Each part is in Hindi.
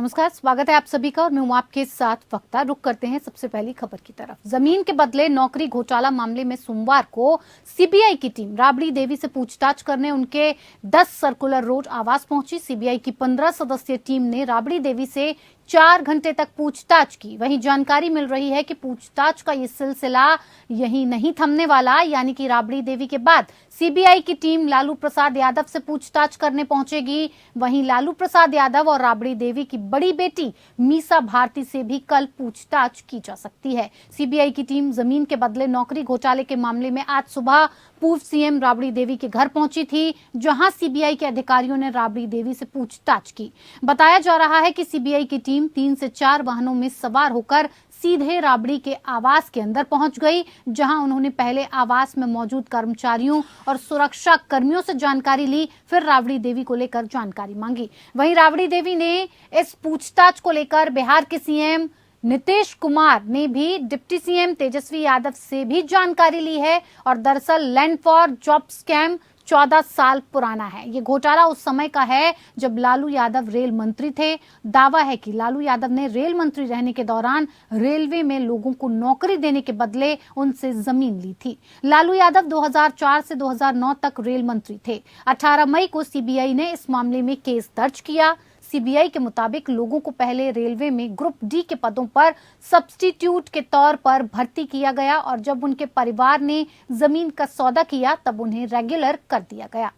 नमस्कार, स्वागत है आप सभी का और मैं हूं आपके साथ वक्ता। रुक करते हैं सबसे पहली खबर की तरफ। जमीन के बदले नौकरी घोटाला मामले में सोमवार को सीबीआई की टीम राबड़ी देवी से पूछताछ करने उनके 10 सर्कुलर रोड आवास पहुंची। सीबीआई की 15 सदस्यीय टीम ने राबड़ी देवी से 4 घंटे तक पूछताछ की। वहीं जानकारी मिल रही है कि पूछताछ का ये सिलसिला यहीं नहीं थमने वाला, यानी कि राबड़ी देवी के बाद सीबीआई की टीम लालू प्रसाद यादव से पूछताछ करने पहुंचेगी। वहीं लालू प्रसाद यादव और राबड़ी देवी की बड़ी बेटी मीसा भारती से भी कल पूछताछ की जा सकती है। सीबीआई की टीम जमीन के बदले नौकरी घोटाले के मामले में आज सुबह पूर्व सीएम राबड़ी देवी के घर पहुंची थी, जहां सीबीआई के अधिकारियों ने राबड़ी देवी से पूछताछ की। बताया जा रहा है कि सीबीआई की टीम 3 से 4 वाहनों में सवार होकर सीधे राबड़ी के आवास के अंदर पहुंच गई, जहां उन्होंने पहले आवास में मौजूद कर्मचारियों और सुरक्षा कर्मियों से जानकारी ली, फिर राबड़ी देवी को लेकर जानकारी मांगी। वहीं राबड़ी देवी ने इस पूछताछ को लेकर बिहार के सीएम नीतीश कुमार ने भी डिप्टी सीएम तेजस्वी यादव से भी जानकारी ली है। और दरअसल लैंड फॉर जॉब स्कैम 14 साल पुराना है। ये घोटाला उस समय का है जब लालू यादव रेल मंत्री थे। दावा है कि लालू यादव ने रेल मंत्री रहने के दौरान रेलवे में लोगों को नौकरी देने के बदले उनसे जमीन ली थी। लालू यादव 2004 से 2009 तक रेल मंत्री थे। 18 मई को सीबीआई ने इस मामले में केस दर्ज किया। सीबीआई के मुताबिक लोगों को पहले रेलवे में ग्रुप डी के पदों पर सब्स्टिट्यूट के तौर पर भर्ती किया गया और जब उनके परिवार ने जमीन का सौदा किया तब उन्हें रेगुलर कर दिया गया।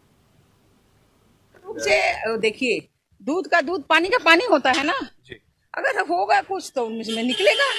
से देखिए, दूध का दूध पानी का पानी होता है ना। अगर होगा कुछ तो उसमें निकलेगा,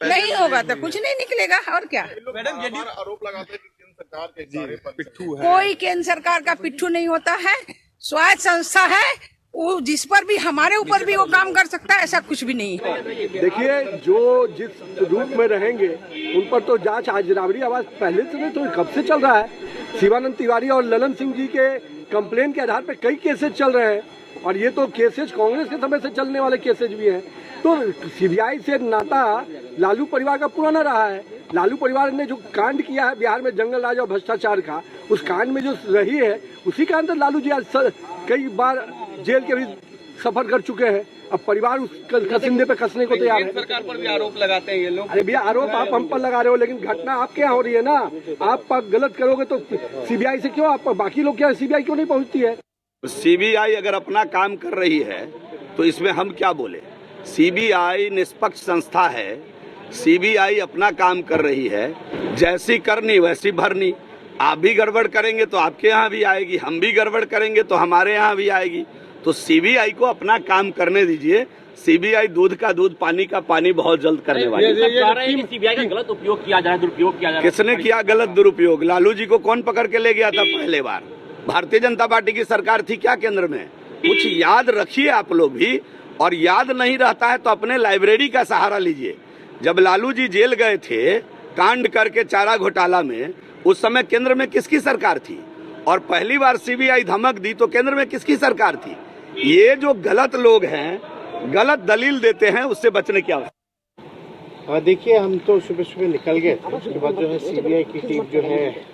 नहीं होगा तो कुछ नहीं निकलेगा। और क्या मैडम, आरोप लगाते हैं कि केंद्र सरकार के सारे पिट्ठू है। कोई केंद्र सरकार का पिट्ठू नहीं होता है, स्वायत्त संस्था है। वो जिस पर भी हमारे ऊपर भी वो काम कर सकता है, ऐसा कुछ भी नहीं है। देखिए, जो जिस रूप में रहेंगे उन पर तो जांच आज राबड़ी आवास पहले से नहीं तो कब से चल रहा है। शिवानंद तिवारी और ललन सिंह जी के कंप्लेन के आधार पर कई केसेज चल रहे हैं और ये तो केसेज कांग्रेस के समय से चलने वाले केसेज भी हैं। तो सीबीआई से नाता लालू परिवार का पुराना रहा है। लालू परिवार ने जो कांड किया है बिहार में जंगल राज और भ्रष्टाचार का, उस कांड में जो रही है उसी के अंदर लालू जी आज कई बार जेल के भी सफर कर चुके हैं। अब परिवार उस कसिंदे पे कसने को तैयार है। सरकार पर भी आरोप लगाते हैं ये लोग। अरे भैया, आरोप आप हम पर लगा रहे हो, लेकिन घटना आपके यहाँ हो रही है ना। आप गलत करोगे तो सीबीआई से क्यों, आप बाकी लोग क्या सीबीआई क्यों नहीं पहुँचती है? सीबीआई अगर अपना काम कर रही है तो इसमें हम क्या बोले। सीबीआई निष्पक्ष संस्था है, सीबीआई अपना काम कर रही है, जैसी करनी वैसी भरनी। आप भी गड़बड़ करेंगे तो आपके यहाँ भी आएगी, हम भी गड़बड़ करेंगे तो हमारे यहाँ भी आएगी। तो सीबीआई को अपना काम करने दीजिए। सीबीआई दूध का दूध पानी का पानी बहुत जल्द करने वाली है। सीबीआई का गलत उपयोग किया जा रहा है, दुरुपयोग किया जा रहा है। किसने किया गलत दुरुपयोग? लालू जी को कौन पकड़ के ले गया था पहले बार? भारतीय जनता पार्टी की सरकार थी क्या केंद्र में? कुछ याद रखिए आप लोग भी, और याद नहीं रहता है तो अपने लाइब्रेरी का सहारा लीजिए। जब लालू जी जेल गए थे कांड करके चारा घोटाला में, उस समय केंद्र में किसकी सरकार थी? और पहली बार सीबीआई धमक दी तो केंद्र में किसकी सरकार थी? ये जो गलत लोग हैं, गलत दलील देते हैं, उससे बचने की आवश्यकता। देखिए, हम तो सुबह सुबह निकल गए थे। उसके बाद जो है सीबीआई की टीम जो है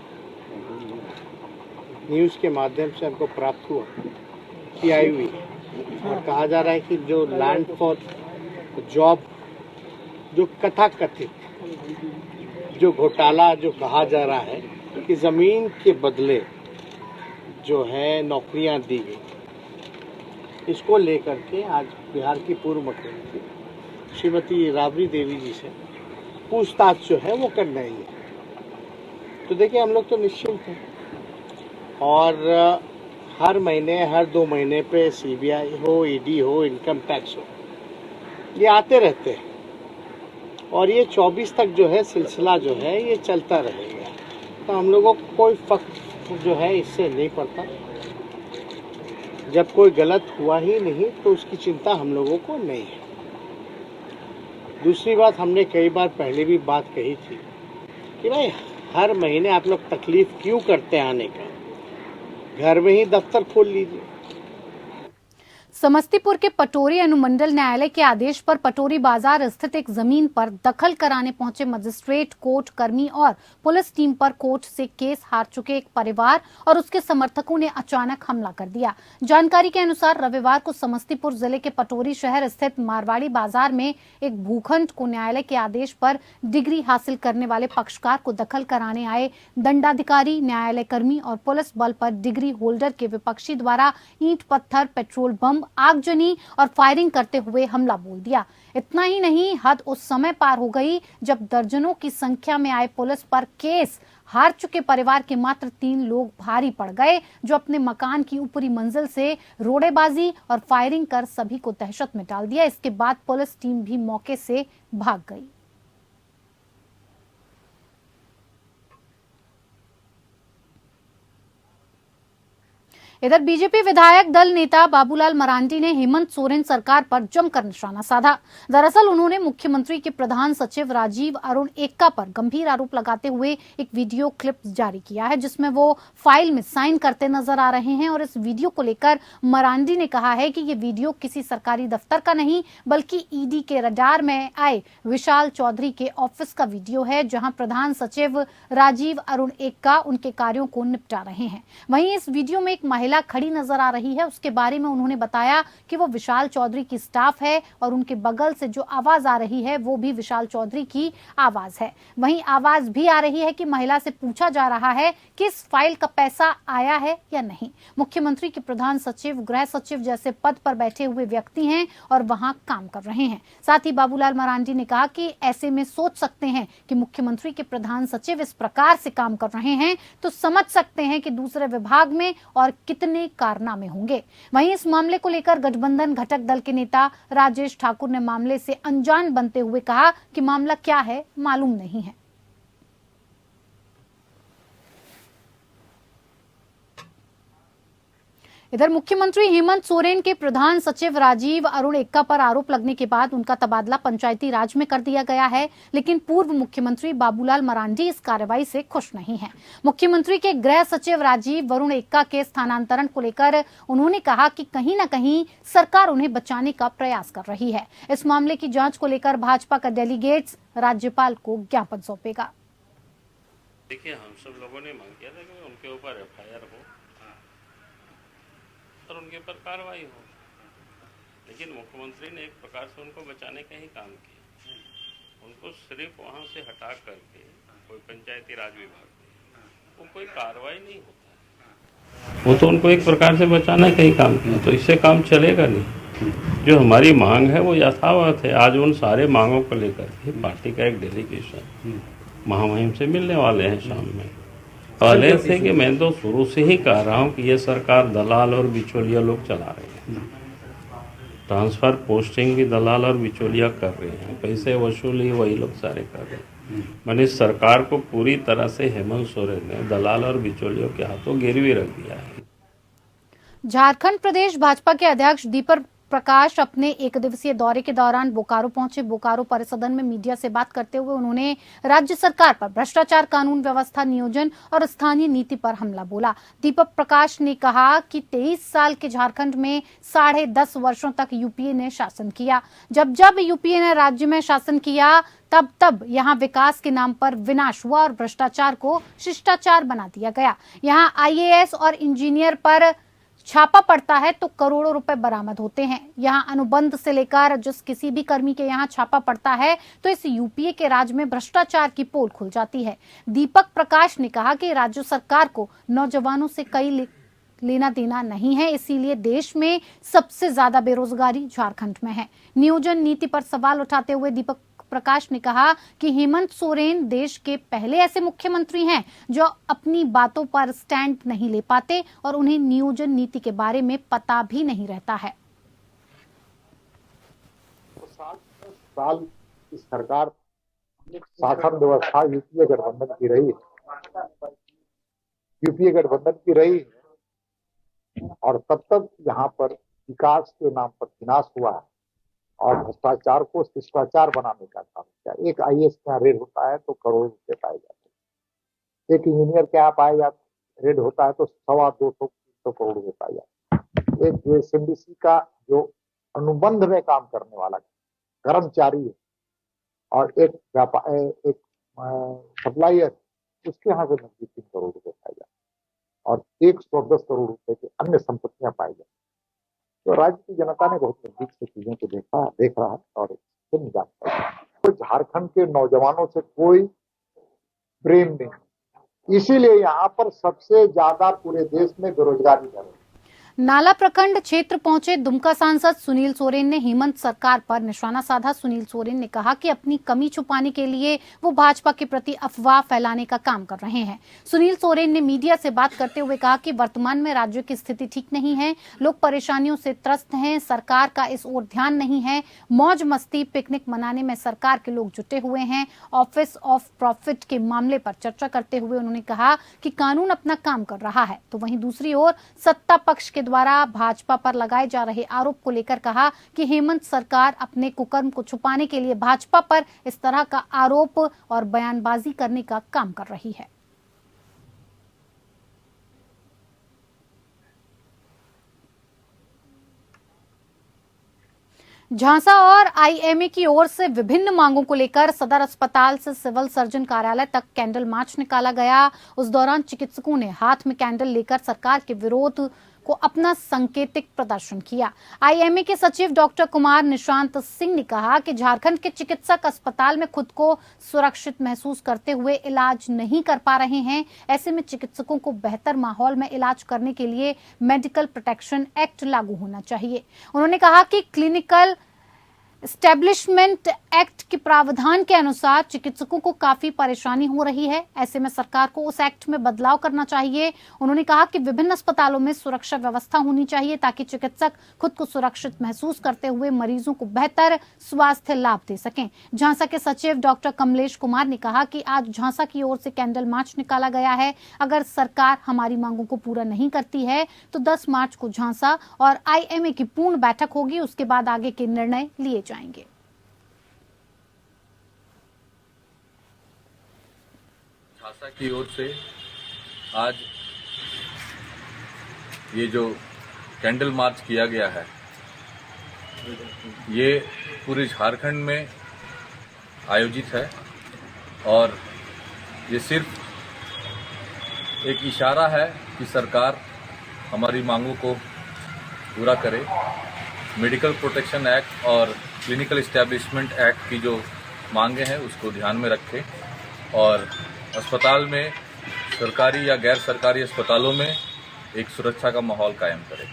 न्यूज़ के माध्यम से हमको प्राप्त हुआ कि आई हुई है और कहा जा रहा है कि जो लैंड फॉर जॉब जो कथाकथित जो घोटाला जो कहा जा रहा है कि ज़मीन के बदले जो है नौकरियां दी गई, इसको लेकर के आज बिहार की पूर्व मुख्यमंत्री श्रीमती राबड़ी देवी जी से पूछताछ जो है वो कर रही है। तो देखिए, हम लोग तो निश्चिंत हैं और हर महीने हर 2 महीने पे सीबीआई हो, ईडी हो, इनकम टैक्स हो, ये आते रहते हैं और ये 24 तक जो है सिलसिला जो है ये चलता रहेगा। तो हम लोगों को कोई फर्क जो है इससे नहीं पड़ता। जब कोई गलत हुआ ही नहीं तो उसकी चिंता हम लोगों को नहीं है। दूसरी बात, हमने कई बार पहले भी बात कही थी कि भाई हर महीने आप लोग तकलीफ क्यों करते हैं आने का, घर में ही दफ्तर खोल लीजिए। समस्तीपुर के पटोरी अनुमंडल न्यायालय के आदेश पर पटोरी बाजार स्थित एक जमीन पर दखल कराने पहुंचे मजिस्ट्रेट, कोर्ट कर्मी और पुलिस टीम पर कोर्ट से केस हार चुके एक परिवार और उसके समर्थकों ने अचानक हमला कर दिया। जानकारी के अनुसार रविवार को समस्तीपुर जिले के पटोरी शहर स्थित मारवाड़ी बाजार में एक भूखंड को न्यायालय के आदेश पर डिग्री हासिल करने वाले पक्षकार को दखल कराने आए दंडाधिकारी, न्यायालय कर्मी और पुलिस बल पर डिग्री होल्डर के विपक्षी द्वारा ईंट पत्थर, पेट्रोल बम, आगजनी और फायरिंग करते हुए हमला बोल दिया। इतना ही नहीं, हद उस समय पार हो गई जब दर्जनों की संख्या में आए पुलिस पर केस हार चुके परिवार के मात्र 3 लोग भारी पड़ गए, जो अपने मकान की ऊपरी मंजिल से रोड़ेबाजी और फायरिंग कर सभी को दहशत में डाल दिया। इसके बाद पुलिस टीम भी मौके से भाग गई। इधर बीजेपी विधायक दल नेता बाबूलाल मरांडी ने हेमंत सोरेन सरकार पर जमकर निशाना साधा। दरअसल उन्होंने मुख्यमंत्री के प्रधान सचिव राजीव अरुण एक्का पर गंभीर आरोप लगाते हुए एक वीडियो क्लिप जारी किया है, जिसमें वो फाइल में साइन करते नजर आ रहे हैं। और इस वीडियो को लेकर मरांडी ने कहा है कि ये वीडियो किसी सरकारी दफ्तर का नहीं बल्कि ईडी के रडार में आए विशाल चौधरी के ऑफिस का वीडियो है, जहां प्रधान सचिव राजीव अरुण एक्का उनके कार्यों को निपटा रहे हैं। वहीं इस वीडियो में एक महिला खड़ी नजर आ रही है। उसके बारे में उन्होंने बताया कि वो विशाल चौधरी की स्टाफ है और उनके बगल से जो आवाज आ रही है वो भी विशाल चौधरी की आवाज है। वहीं आवाज भी आ रही है कि महिला से पूछा जा रहा है कि इस फाइल का पैसा आया है या नहीं। मुख्यमंत्री के प्रधान सचिव, गृह सचिव जैसे पद पर बैठे हुए व्यक्ति हैं और वहां काम कर रहे हैं। साथ ही बाबूलाल मरांडी ने कहा कि ऐसे में सोच सकते हैं कि मुख्यमंत्री के प्रधान सचिव इस प्रकार से काम कर रहे हैं तो समझ सकते हैं कि दूसरे विभाग में और कितने कारनामे होंगे। वहीं इस मामले को लेकर गठबंधन घटक दल के नेता राजेश ठाकुर ने मामले से अनजान बनते हुए कहा कि मामला क्या है मालूम नहीं है। इधर मुख्यमंत्री हेमंत सोरेन के प्रधान सचिव राजीव अरुण एक्का पर आरोप लगने के बाद उनका तबादला पंचायती राज में कर दिया गया है, लेकिन पूर्व मुख्यमंत्री बाबूलाल मरांडी इस कार्रवाई से खुश नहीं हैं। मुख्यमंत्री के गृह सचिव राजीव अरुण एक्का के स्थानांतरण को लेकर उन्होंने कहा कि कहीं न कहीं सरकार उन्हें बचाने का प्रयास कर रही है। इस मामले की जांच को लेकर भाजपा का डेलीगेट्स राज्यपाल को ज्ञापन सौंपेगा। देखिए, हम सब लोगों ने मांग किया था कि उनके ऊपर एफआईआर हो और उनके ऊपर कार्रवाई हो, लेकिन मुख्यमंत्री ने एक प्रकार से उनको बचाने का ही काम किया। उनको सिर्फ वहां से हटा करके कोई पंचायती राज विभाग में वो कोई कार्रवाई नहीं होता, वो तो उनको एक प्रकार से बचाने का ही काम किया। तो इससे काम चलेगा नहीं। जो हमारी मांग है वो यथावत है। आज उन सारे मांगों को लेकर के पार्टी का एक डेलीगेशन महामहिम से मिलने वाले हैं शाम में। पहले से कि मैं तो शुरू से ही कह रहा हूँ कि ये सरकार दलाल और बिचौलिया लोग चला रहे हैं। ट्रांसफर पोस्टिंग भी दलाल और बिचौलिया कर रहे हैं, पैसे वसूली वही लोग सारे कर रहे हैं। मैंने इस सरकार को पूरी तरह से हेमंत सोरेन ने दलाल और बिचौलियों के हाथों गिरवी रख दिया है। झारखंड प्रदेश भाजपा के अध्यक्ष दीपक प्रकाश अपने एक दिवसीय दौरे के दौरान बोकारो पहुंचे। बोकारो परिसदन में मीडिया से बात करते हुए उन्होंने राज्य सरकार पर भ्रष्टाचार, कानून व्यवस्था, नियोजन और स्थानीय नीति पर हमला बोला। दीपक प्रकाश ने कहा कि 23 साल के झारखंड में 10.5 वर्षों तक यूपीए ने शासन किया। जब जब यूपीए ने राज्य में शासन किया तब तब यहाँ विकास के नाम पर विनाश हुआ और भ्रष्टाचार को शिष्टाचार बना दिया गया। यहाँ आईएएस और इंजीनियर पर छापा पड़ता है तो करोड़ों रुपए बरामद होते हैं। यहाँ अनुबंध से लेकर जिस किसी भी कर्मी के यहाँ छापा पड़ता है तो इस यूपीए के राज में भ्रष्टाचार की पोल खुल जाती है। दीपक प्रकाश ने कहा कि राज्य सरकार को नौजवानों से कई लेना देना नहीं है, इसीलिए देश में सबसे ज्यादा बेरोजगारी झारखंड में है। नियोजन नीति पर सवाल उठाते हुए दीपक प्रकाश ने कहा कि हेमंत सोरेन देश के पहले ऐसे मुख्यमंत्री हैं जो अपनी बातों पर स्टैंड नहीं ले पाते और उन्हें नियोजन नीति के बारे में पता भी नहीं रहता है। साल इस सरकार शासन व्यवस्था यूपीए गठबंधन की रही, यूपीए गठबंधन की रही और तब तक यहाँ पर विकास के नाम पर विनाश हुआ है और भ्रष्टाचार को शिष्टाचार बनाने का काम किया। एक आईएएस का रेड होता है तो करोड़ रुपए पाए जाते हैं, एक इंजीनियर क्या पाए जाते रेड होता है तो 250-300 करोड़ रुपए पाए जाते हैं। एक जेएसएमडीसी का जो अनुबंध में काम करने वाला कर्मचारी है और एक सप्लायर, उसके यहाँ से नजदीक 3 करोड़ रुपए पाए जाए और 110 करोड़ रुपए की अन्य संपत्तियां पाई जाए। तो राज्य की जनता ने बहुत नजदीक से चीजों को देख रहा है और इससे निजात पाई। तो झारखंड के नौजवानों से कोई प्रेम नहीं, इसीलिए यहाँ पर सबसे ज्यादा पूरे देश में बेरोजगारी दर है। नाला प्रखंड क्षेत्र पहुंचे दुमका सांसद सुनील सोरेन ने हेमंत सरकार पर निशाना साधा। सुनील सोरेन ने कहा कि अपनी कमी छुपाने के लिए वो भाजपा के प्रति अफवाह फैलाने का काम कर रहे हैं। सुनील सोरेन ने मीडिया से बात करते हुए कहा कि वर्तमान में राज्य की स्थिति ठीक नहीं है, लोग परेशानियों से त्रस्त हैं, सरकार का इस ओर ध्यान नहीं है। मौज मस्ती पिकनिक मनाने में सरकार के लोग जुटे हुए हैं। ऑफिस ऑफ प्रॉफिट के मामले पर चर्चा करते हुए उन्होंने कहा कि कानून अपना काम कर रहा है, तो वहीं दूसरी ओर सत्ता पक्ष के द्वारा भाजपा पर लगाए जा रहे आरोप को लेकर कहा कि हेमंत सरकार अपने कुकर्म को छुपाने के लिए भाजपा पर इस तरह का आरोप और बयानबाजी करने का काम कर रही है। झांसा और आईएमए की ओर से विभिन्न मांगों को लेकर सदर अस्पताल से सिविल सर्जन कार्यालय तक कैंडल मार्च निकाला गया। उस दौरान चिकित्सकों ने हाथ में कैंडल लेकर सरकार के विरोध को अपना सांकेतिक प्रदर्शन किया। आईएमए के सचिव डॉक्टर कुमार निशांत सिंह ने कहा कि झारखंड के चिकित्सक अस्पताल में खुद को सुरक्षित महसूस करते हुए इलाज नहीं कर पा रहे हैं। ऐसे में चिकित्सकों को बेहतर माहौल में इलाज करने के लिए मेडिकल प्रोटेक्शन एक्ट लागू होना चाहिए। उन्होंने कहा कि क्लिनिकल एस्टेब्लिशमेंट एक्ट के प्रावधान के अनुसार चिकित्सकों को काफी परेशानी हो रही है। ऐसे में सरकार को उस एक्ट में बदलाव करना चाहिए। उन्होंने कहा कि विभिन्न अस्पतालों में सुरक्षा व्यवस्था होनी चाहिए ताकि चिकित्सक खुद को सुरक्षित महसूस करते हुए मरीजों को बेहतर स्वास्थ्य लाभ दे सकें। झांसा के सचिव डॉक्टर कमलेश कुमार ने कहा कि आज झांसा की ओर से कैंडल मार्च निकाला गया है। अगर सरकार हमारी मांगों को पूरा नहीं करती है तो 10 मार्च को झांसा और आईएमए की पूर्ण बैठक होगी, उसके बाद आगे के निर्णय लिए जाएंगे। झांसा की ओर से आज ये जो कैंडल मार्च किया गया है, ये पूरे झारखंड में आयोजित है और ये सिर्फ एक इशारा है कि सरकार हमारी मांगों को पूरा करे। मेडिकल प्रोटेक्शन एक्ट और क्लिनिकल एस्टेब्लिशमेंट एक्ट की जो मांगे हैं उसको ध्यान में रखें और अस्पताल में, सरकारी या गैर सरकारी अस्पतालों में एक सुरक्षा का माहौल कायम करें।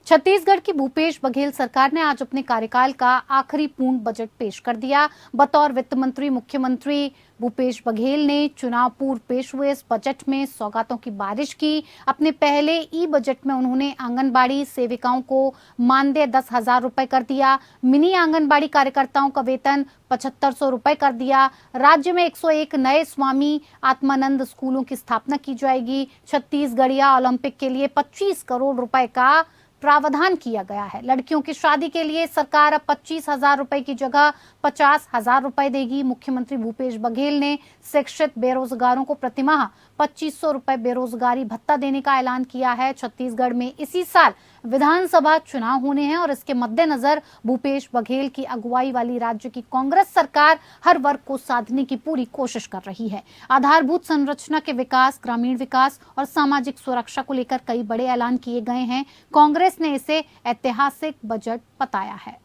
छत्तीसगढ़ की भूपेश बघेल सरकार ने आज अपने कार्यकाल का आखिरी पूर्ण बजट पेश कर दिया। बतौर वित्त मंत्री मुख्यमंत्री भूपेश बघेल ने चुनाव पूर्व पेश हुए इस बजट में सौगातों की बारिश की। अपने पहले ई बजट में उन्होंने आंगनबाड़ी सेविकाओं को मानदेय 10,000 रुपए कर दिया। मिनी आंगनबाड़ी कार्यकर्ताओं का वेतन 7,500 रुपए कर दिया। राज्य में 101 नए स्वामी आत्मानंद स्कूलों की स्थापना की जाएगी। छत्तीसगढ़िया ओलंपिक के लिए 25 करोड़ रुपए का प्रावधान किया गया है। लड़कियों की शादी के लिए सरकार अब 25,000 रुपए की जगह 50,000 रुपए देगी। मुख्यमंत्री भूपेश बघेल ने शिक्षित बेरोजगारों को प्रतिमाह 2,500 रुपए बेरोजगारी भत्ता देने का ऐलान किया है। छत्तीसगढ़ में इसी साल विधानसभा चुनाव होने हैं और इसके मद्देनजर भूपेश बघेल की अगुवाई वाली राज्य की कांग्रेस सरकार हर वर्ग को साधने की पूरी कोशिश कर रही है। आधारभूत संरचना के विकास, ग्रामीण विकास और सामाजिक सुरक्षा को लेकर कई बड़े ऐलान किए गए हैं। कांग्रेस ने इसे ऐतिहासिक बजट बताया है।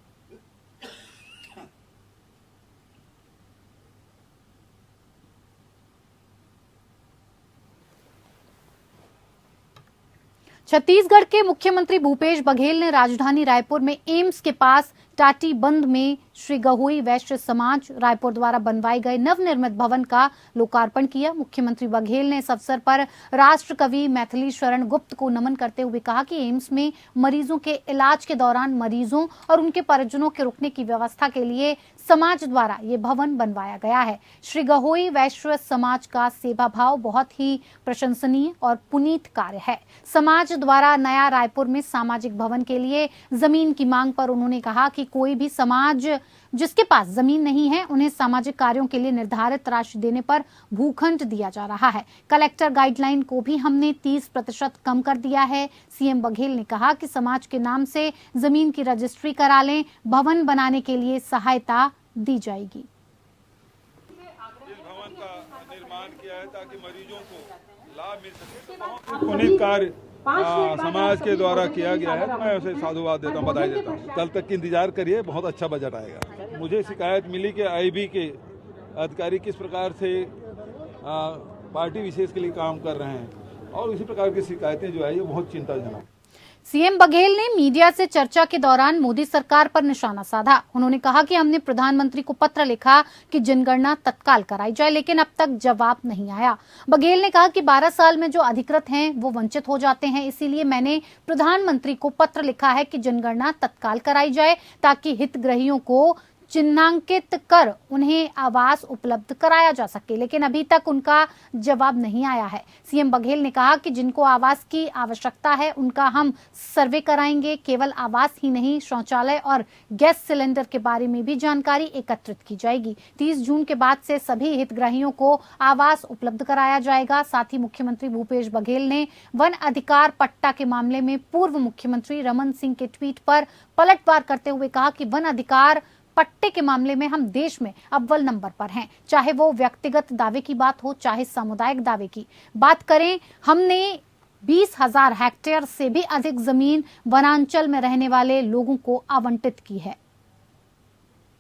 छत्तीसगढ़ के मुख्यमंत्री भूपेश बघेल ने राजधानी रायपुर में एम्स के पास टाटीबंध में श्री गहोई वैश्य समाज रायपुर द्वारा बनवाए गए नवनिर्मित भवन का लोकार्पण किया। मुख्यमंत्री बघेल ने इस अवसर पर राष्ट्र कवि मैथिली शरण गुप्त को नमन करते हुए कहा कि एम्स में मरीजों के इलाज के दौरान मरीजों और उनके परिजनों के रुकने की व्यवस्था के लिए समाज द्वारा ये भवन बनवाया गया है। श्री गहोई वैश्य समाज का सेवा भाव बहुत ही प्रशंसनीय और पुनीत कार्य है। समाज द्वारा नया रायपुर में सामाजिक भवन के लिए जमीन की मांग पर उन्होंने कहा कि कि कोई भी समाज जिसके पास जमीन नहीं है उन्हें सामाजिक कार्यों के लिए निर्धारित राशि देने पर भूखंड दिया जा रहा है। कलेक्टर गाइडलाइन को भी हमने 30% कम कर दिया है। सीएम बघेल ने कहा कि समाज के नाम से जमीन की रजिस्ट्री करा लें, भवन बनाने के लिए सहायता दी जाएगी। भवन का निर्माण किया है ताकि मरीजों को लाभ मिल सके। पुनीत कार्य समाज के द्वारा किया गया है, मैं उसे साधुवाद देता हूँ, बधाई देता हूँ। कल तक की इंतजार करिए, बहुत अच्छा बजट आएगा। मुझे शिकायत मिली कि आईबी के अधिकारी किस प्रकार से पार्टी विशेष के लिए काम कर रहे हैं और इसी प्रकार की शिकायतें जो है ये बहुत चिंताजनक। सीएम बघेल ने मीडिया से चर्चा के दौरान मोदी सरकार पर निशाना साधा। उन्होंने कहा कि हमने प्रधानमंत्री को पत्र लिखा कि जनगणना तत्काल कराई जाए, लेकिन अब तक जवाब नहीं आया। बघेल ने कहा कि 12 साल में जो अधिकृत हैं वो वंचित हो जाते हैं, इसीलिए मैंने प्रधानमंत्री को पत्र लिखा है कि जनगणना तत्काल कराई जाए ताकि हितग्राहियों को चिन्हांकित कर उन्हें आवास उपलब्ध कराया जा सके, लेकिन अभी तक उनका जवाब नहीं आया है। सीएम बघेल ने कहा कि जिनको आवास की आवश्यकता है उनका हम सर्वे कराएंगे। केवल आवास ही नहीं, शौचालय और गैस सिलेंडर के बारे में भी जानकारी एकत्रित की जाएगी। 30 जून के बाद से सभी हितग्राहियों को आवास उपलब्ध कराया जाएगा। साथ ही मुख्यमंत्री भूपेश बघेल ने वन अधिकार पट्टा के मामले में पूर्व मुख्यमंत्री रमन सिंह के ट्वीट पर पलटवार करते हुए कहा कि वन अधिकार पट्टे के मामले में हम देश में अव्वल नंबर पर हैं, चाहे वो व्यक्तिगत दावे की बात हो चाहे सामुदायिक दावे की बात करें। हमने 20,000 हेक्टेयर से भी अधिक जमीन वनांचल में रहने वाले लोगों को आवंटित की है।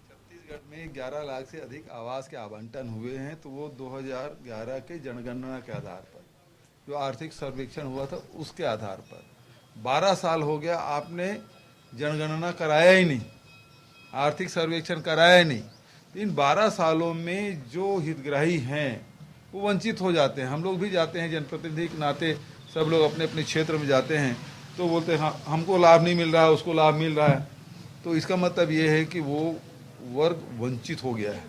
छत्तीसगढ़ में 11 लाख से अधिक आवास के आवंटन हुए हैं, तो वो 2011 के जनगणना के आधार पर, जो आर्थिक सर्वेक्षण हुआ था उसके आधार पर। 12 साल हो गया, आपने जनगणना कराया ही नहीं, आर्थिक सर्वेक्षण कराया नहीं। इन 12 सालों में जो हितग्राही हैं वो वंचित हो जाते हैं। हम लोग भी जाते हैं जनप्रतिनिधि के नाते, सब लोग अपने अपने क्षेत्र में जाते हैं तो बोलते हैं हाँ हमको लाभ नहीं मिल रहा है, उसको लाभ मिल रहा है। तो इसका मतलब ये है कि वो वर्ग वंचित हो गया है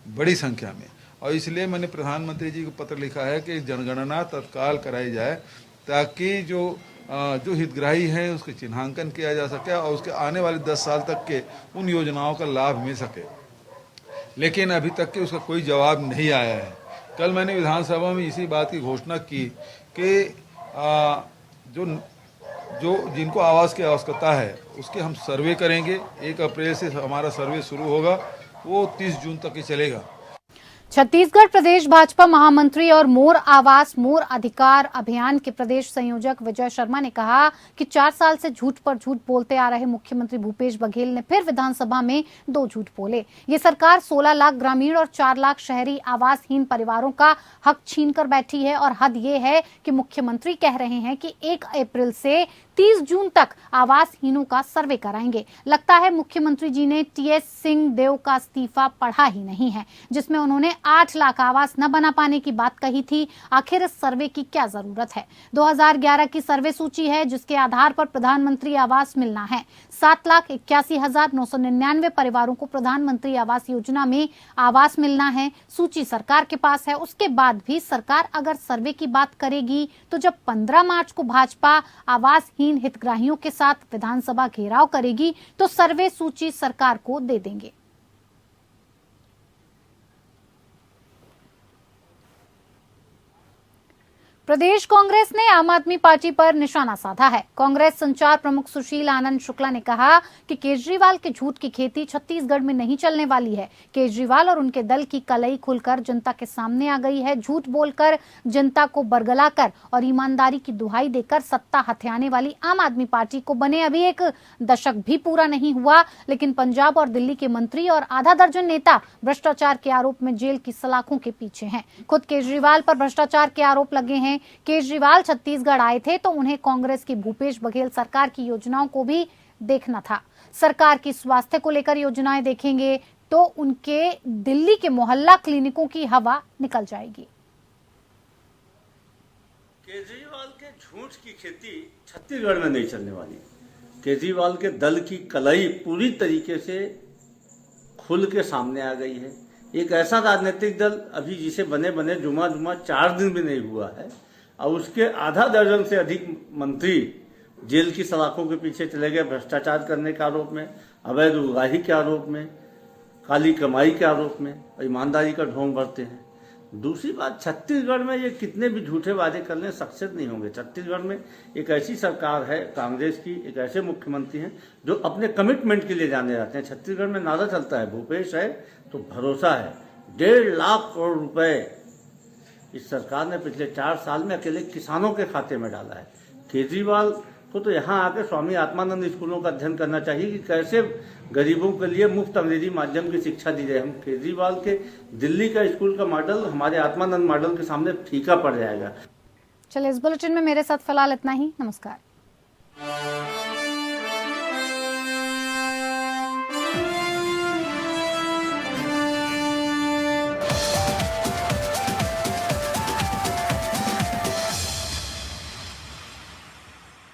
बड़ी संख्या में, और इसलिए मैंने प्रधानमंत्री जी को पत्र लिखा है कि जनगणना तत्काल कराई जाए ताकि जो हितग्राही हैं उसके चिन्हांकन किया जा सके और उसके आने वाले 10 साल तक के उन योजनाओं का लाभ मिल सके। लेकिन अभी तक के उसका कोई जवाब नहीं आया है। कल मैंने विधानसभा में इसी बात की घोषणा की कि जो जिनको आवास की आवश्यकता है उसके हम सर्वे करेंगे। 1 अप्रैल से हमारा सर्वे शुरू होगा, वो 30 जून तक ही चलेगा। छत्तीसगढ़ प्रदेश भाजपा महामंत्री और मोर आवास मोर अधिकार अभियान के प्रदेश संयोजक विजय शर्मा ने कहा कि 4 साल से झूठ पर झूठ बोलते आ रहे मुख्यमंत्री भूपेश बघेल ने फिर विधानसभा में 2 झूठ बोले। ये सरकार 16 लाख ग्रामीण और 4 लाख शहरी आवासहीन परिवारों का हक छीनकर बैठी है, और हद ये है कि मुख्यमंत्री कह रहे हैं कि 1 अप्रैल से 30 जून तक आवासहीनों का सर्वे कराएंगे। लगता है मुख्यमंत्री जी ने टीएस सिंहदेव का इस्तीफा पढ़ा ही नहीं है, जिसमें उन्होंने 8 लाख आवास न बना पाने की बात कही थी। आखिर इस सर्वे की क्या जरूरत है? 2011 की सर्वे सूची है जिसके आधार पर प्रधानमंत्री आवास मिलना है। 7,81,999 परिवारों को प्रधानमंत्री आवास योजना में आवास मिलना है। सूची सरकार के पास है। उसके बाद भी सरकार अगर सर्वे की बात करेगी तो जब 15 मार्च को भाजपा आवासहीन हितग्राहियों के साथ विधानसभा घेराव करेगी तो सर्वे सूची सरकार को दे देंगे। प्रदेश कांग्रेस ने आम आदमी पार्टी पर निशाना साधा है। कांग्रेस संचार प्रमुख सुशील आनंद शुक्ला ने कहा कि केजरीवाल के झूठ की खेती छत्तीसगढ़ में नहीं चलने वाली है। केजरीवाल और उनके दल की कलई खुलकर जनता के सामने आ गई है। झूठ बोलकर, जनता को बरगलाकर और ईमानदारी की दुहाई देकर सत्ता हथियाने वाली आम आदमी पार्टी को बने अभी 1 दशक भी पूरा नहीं हुआ, लेकिन पंजाब और दिल्ली के मंत्री और आधा दर्जन नेता भ्रष्टाचार के आरोप में जेल की सलाखों के पीछे हैं। खुद केजरीवाल पर भ्रष्टाचार के आरोप लगे हैं। केजरीवाल छत्तीसगढ़ आए थे तो उन्हें कांग्रेस की भूपेश बघेल सरकार की योजनाओं को भी देखना था। सरकार की स्वास्थ्य को लेकर योजनाएं देखेंगे तो उनके दिल्ली के मोहल्ला क्लिनिकों की हवा निकल जाएगी। केजरीवाल के झूठ की खेती छत्तीसगढ़ में नहीं चलने वाली। केजरीवाल के दल की कलई पूरी तरीके से खुल के सामने आ गई है। एक ऐसा राजनीतिक दल अभी जिसे बने जुमा 4 दिन भी नहीं हुआ है और उसके आधा दर्जन से अधिक मंत्री जेल की सलाखों के पीछे चले गए भ्रष्टाचार करने के आरोप में, अवैध उगाही के आरोप में, काली कमाई के आरोप में, ईमानदारी का ढोंग भरते हैं। दूसरी बात, छत्तीसगढ़ में ये कितने भी झूठे वादे कर लें सक्सेस नहीं होंगे। छत्तीसगढ़ में एक ऐसी सरकार है कांग्रेस की, एक ऐसे मुख्यमंत्री हैं जो अपने कमिटमेंट के लिए जाने जाते हैं। छत्तीसगढ़ में नारा चलता है, भूपेश है तो भरोसा है। 1.5 लाख करोड़ रुपए इस सरकार ने पिछले 4 साल में अकेले किसानों के खाते में डाला है। केजरीवाल को तो यहाँ आकर स्वामी आत्मानंद स्कूलों का अध्ययन करना चाहिए कि कैसे गरीबों के लिए मुफ्त अंग्रेजी माध्यम की शिक्षा दी जाए। हम केजरीवाल के दिल्ली का स्कूल का मॉडल हमारे आत्मानंद मॉडल के सामने फीका पड़ जाएगा। चलिए, इस बुलेटिन में मेरे साथ फिलहाल इतना ही। नमस्कार।